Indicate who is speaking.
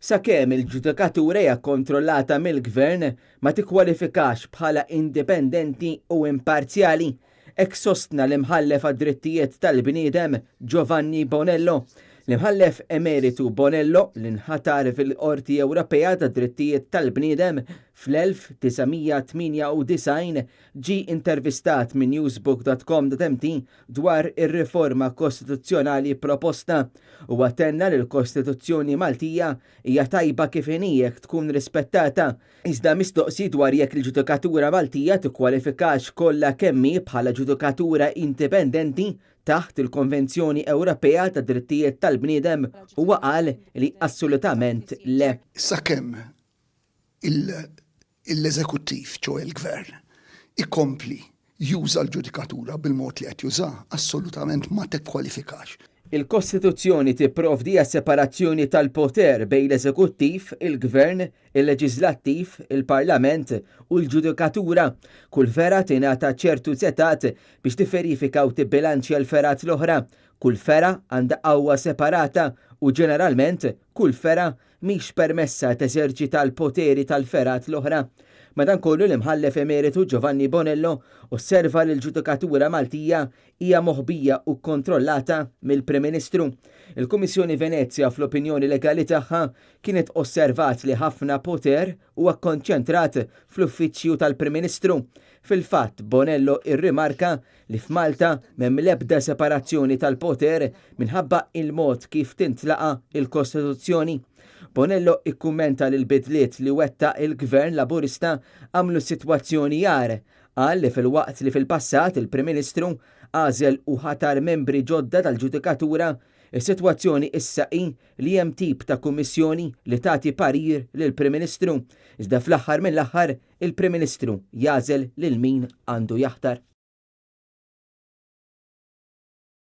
Speaker 1: Sakemm il-ġudikatura hija kontrollata mill-Gvern ma tikkwalifikax bħala indipendenti u imparzjali. Hekk sostna l-imħallef għad-drittijiet tal-bniedem Giovanni Bonello. L-imħallef emeritu Bonello li nħatar fil-Qorti Ewropea tad Drittijiet tal-Bniedem fl-1998 ġie intervistat minn newsbook.com.mt dwar ir-riforma kostituzzjonali proposta u għatenna li l-Kostituzzjoni Maltija hija tajba kif inhi jekk tkun rispettata. Iżda mistoqsi dwar jekk il-ġudikatura Maltija tikkwalifikax kollha kemmi bħala ġudikatura indipendenti taħt il-Konvenzjoni Ewropea tad Drittijiet tal-Bniedem huwa qal li assolutament le.
Speaker 2: Sakemm l-eżekuttiv ċo il-Gvern ikompli juża l-ġudikatura bil-mod li qed juża, assolutament ma tikkwalifikax.
Speaker 1: Il-Kostituzzjoni tipprovdi separazzjoni tal-poter bejn l-eżekuttiv, il-Gvern, il-Leġislattiv, il-Parlament u l-Ġudikatura. Kull fera tingħata ċertu setat biex tifverifika u tibbilanċja l-ferat l-oħra. Kull fera għandha qawwa separata u ġeneralment kull fera mhix permessa teżerċita l-poteri tal-ferat l-oħra. Madankollu l-imħallef emeritu Giovanni Bonello osserva li l-ġudikatura Maltija hija moħbija u kontrollata mill-Prim Ministru. Il-Kummissjoni Venezia fl-opinjoni legali tagħha kienet osservat li ħafna poter huwa kkonċentrat fl-uffiċċju tal-Prim Ministru. Fil-fatt, Bonello irrimarka li f'Malta m'hemm l-ebda separazzjoni tal-poter minħabba il-mod kif tintlaqa il-Kostituzzjoni. Bonello ikkummenta li l-bidliet li wettaq il-Gvern Laburista għamlu sitwazzjoni jar. Qal li fil-waqt li fil-passat il-Prim Ministru għażel u ħatar membri ġodda tal-ġudikatura, is-sitwazzjoni issa hi li hemm tip ta' kummissjoni li tagħti parir lill-Prim Ministru. Iżda fl-aħħar mill-aħħar il-Prim Ministru jagħżel lil min għandu jaħtar.